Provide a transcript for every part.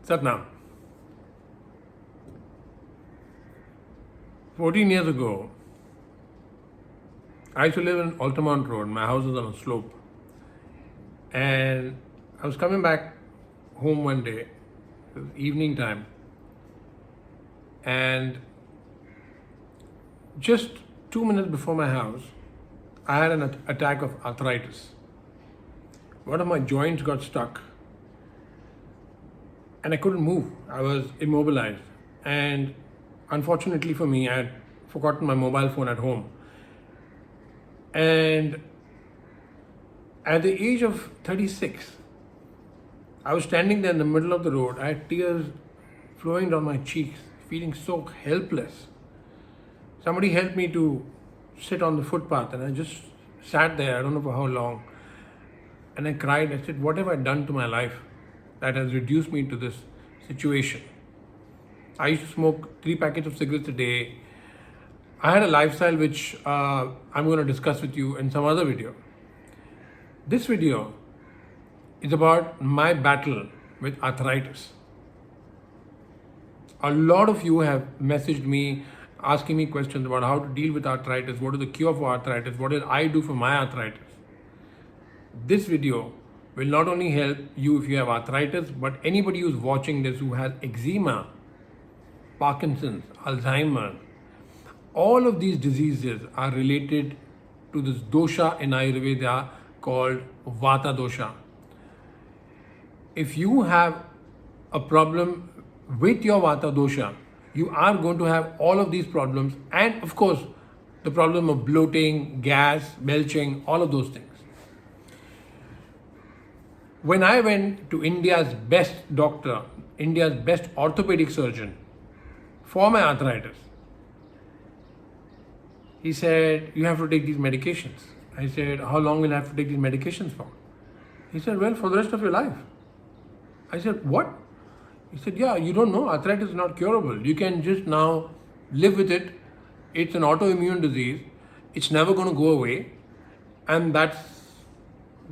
Satnam. 14 years ago, I used to live in Altamont Road. My house was on a slope. And I was coming back home one day, it was evening time, and just 2 minutes before my house, I had an attack of arthritis. One of my joints got stuck and I couldn't move. I was immobilized. And unfortunately for me, I had forgotten my mobile phone at home. And at the age of 36, I was standing there in the middle of the road. I had tears flowing down my cheeks, feeling so helpless. Somebody helped me to sit on the footpath, and I just sat there, I don't know for how long. And I cried. I said, what have I done to my life that has reduced me to this situation? I used to smoke 3 packets of cigarettes a day. I had a lifestyle which I'm going to discuss with you in some other video. This video is about my battle with arthritis. A lot of you have messaged me asking me questions about how to deal with arthritis, what is the cure for arthritis, what did I do for my arthritis. This video will not only help you if you have arthritis, but anybody who's watching this who has eczema, Parkinson's, Alzheimer's. All of these diseases are related to this dosha in Ayurveda called Vata dosha. If you have a problem with your Vata dosha, you are going to have all of these problems, and of course the problem of bloating, gas, belching, all of those things. When I went to India's best doctor, India's best orthopedic surgeon for my arthritis, he said, you have to take these medications. I said, how long will I have to take these medications for? He said, well, for the rest of your life. I said, what? He said, yeah, you don't know, arthritis is not curable. You can just now live with it. It's an autoimmune disease. It's never going to go away. And that's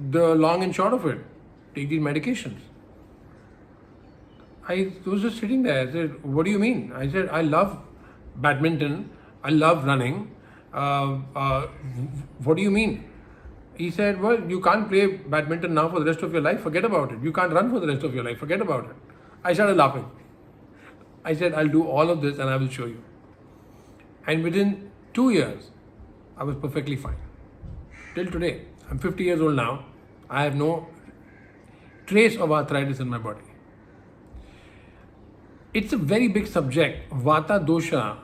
the long and short of it. Take these medications. I was just sitting there. I said, what do you mean? I said, I love badminton. I love running. What do you mean? He said, well, you can't play badminton now for the rest of your life. Forget about it. You can't run for the rest of your life. Forget about it. I started laughing. I said, I'll do all of this and I will show you. And within 2 years, I was perfectly fine. Till today, I'm 50 years old now. I have no trace of arthritis in my body. It's a very big subject. Vata dosha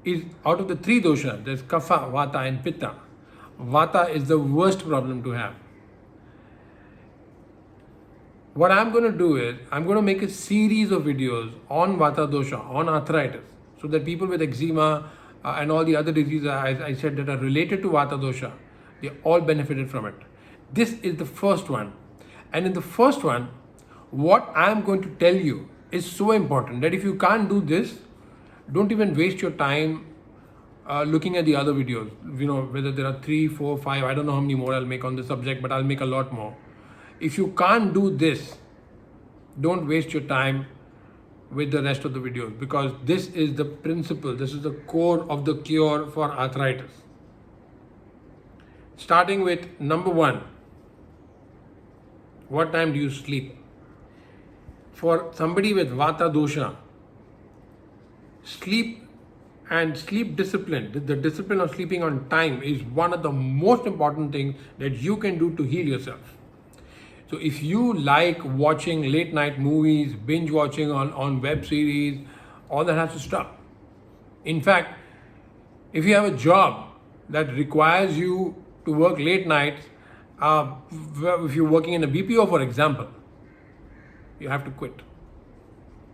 is out of the 3 doshas. There's Kapha, Vata and Pitta. Vata is the worst problem to have. What I'm going to do is, I'm going to make a series of videos on Vata dosha, on arthritis, so that people with eczema and all the other diseases I said that are related to Vata dosha, they all benefited from it. This is the first one. And in the first one, what I'm going to tell you is so important that if you can't do this, don't even waste your time looking at the other videos. You know, whether there are 3, 4, 5, I don't know how many more I'll make on this subject, but I'll make a lot more. If you can't do this, don't waste your time with the rest of the videos, because this is the principle, this is the core of the cure for arthritis. Starting with number 1, what time do you sleep? For somebody with Vata dosha, sleep and sleep discipline, the discipline of sleeping on time is one of the most important things that you can do to heal yourself. So if you like watching late night movies, binge watching on web series, all that has to stop. In fact, if you have a job that requires you to work late nights, if you're working in a BPO, for example, you have to quit.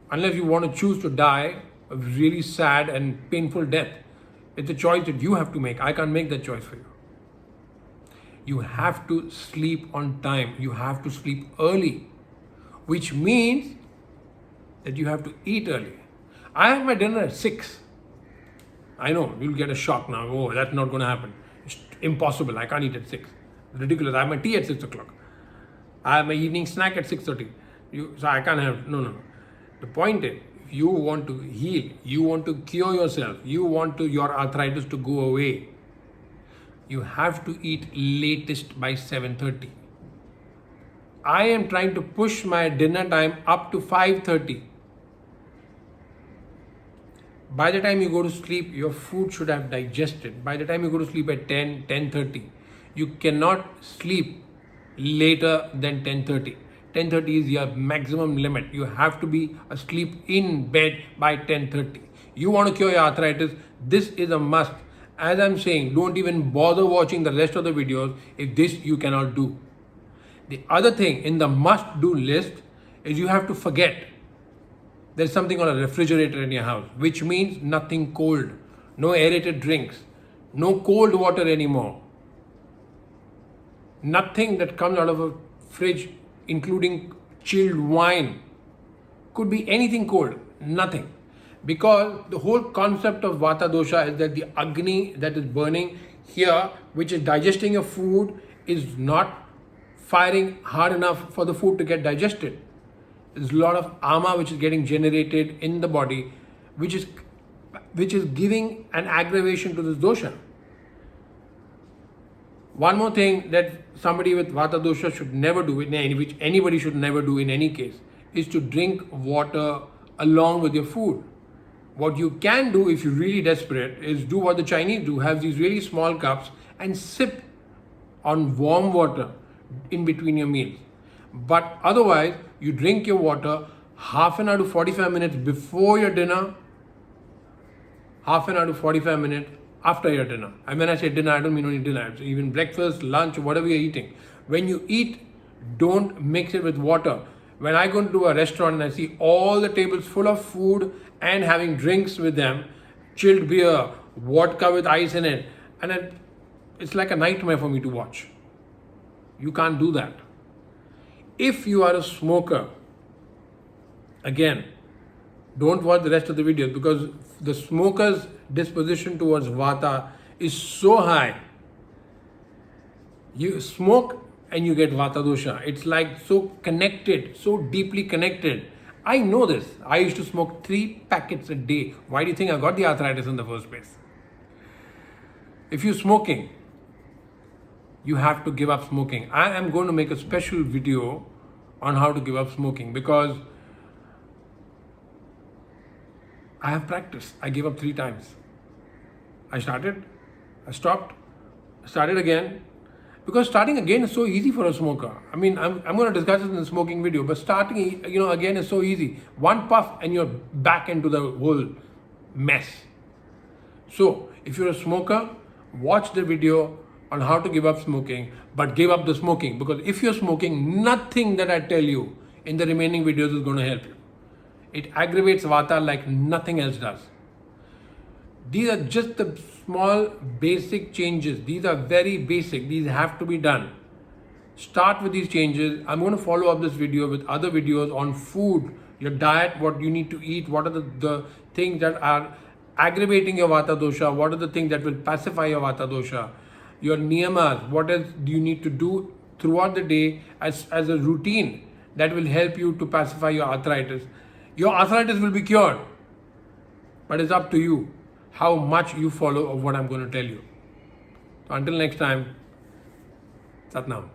Unless you want to choose to die a really sad and painful death. It's a choice that you have to make. I can't make that choice for you. You have to sleep on time. You have to sleep early, which means that you have to eat early. I have my dinner at 6. I know, you'll get a shock now. Oh, that's not going to happen. It's impossible. I can't eat at 6. It's ridiculous. I have my tea at 6 o'clock. I have my evening snack at 6:30. So I can't have, no. The point is, if you want to heal, you want to cure yourself, you want your arthritis to go away, you have to eat latest by 7:30. I am trying to push my dinner time up to 5:30. By the time you go to sleep, your food should have digested. By the time you go to sleep at 10, 10:30, you cannot sleep later than 10:30. 10:30 is your maximum limit. You have to be asleep in bed by 10:30. You want to cure your arthritis, this is a must. As I'm saying, don't even bother watching the rest of the videos if this you cannot do. The other thing in the must do list is you have to forget there's something on a refrigerator in your house, which means nothing cold, no aerated drinks, no cold water anymore. Nothing that comes out of a fridge, including chilled wine, could be anything cold, nothing. Because the whole concept of Vata dosha is that the Agni that is burning here, which is digesting your food, is not firing hard enough for the food to get digested. There's a lot of ama which is getting generated in the body, which is giving an aggravation to this dosha. One more thing that somebody with Vata dosha should never do, which anybody should never do in any case, is to drink water along with your food. What you can do if you're really desperate is do what the Chinese do, have these really small cups and sip on warm water in between your meals. But otherwise, you drink your water half an hour to 45 minutes before your dinner, half an hour to 45 minutes after your dinner. And when I say dinner, I don't mean only dinner, so even breakfast, lunch, whatever you're eating. When you eat, don't mix it with water. When I go into a restaurant and I see all the tables full of food and having drinks with them, chilled beer, vodka with ice in it, and it's like a nightmare for me to watch. You can't do that. If you are a smoker, again, don't watch the rest of the videos because the smoker's disposition towards Vata is so high. You smoke and you get Vata dosha. It's like so connected, so deeply connected. I know this. I used to smoke 3 packets a day. Why do you think I got the arthritis in the first place? If you're smoking, you have to give up smoking. I am going to make a special video on how to give up smoking because I have practiced. I gave up 3 times. I started, I stopped, started again. Because starting again is so easy for a smoker. I mean, I'm going to discuss this in the smoking video, but starting, again is so easy. One puff and you're back into the whole mess. So, if you're a smoker, watch the video on how to give up smoking, but give up the smoking. Because if you're smoking, nothing that I tell you in the remaining videos is going to help you. It aggravates Vata like nothing else does. These are just the small basic changes. These are very basic. These have to be done. Start with these changes. I'm going to follow up this video with other videos on food, your diet, what you need to eat, what are the things that are aggravating your Vata dosha, what are the things that will pacify your Vata dosha, your niyamas, what else do you need to do throughout the day as a routine that will help you to pacify your arthritis. Your arthritis will be cured, but it's up to you how much you follow of what I'm going to tell you. So until next time, Satnam.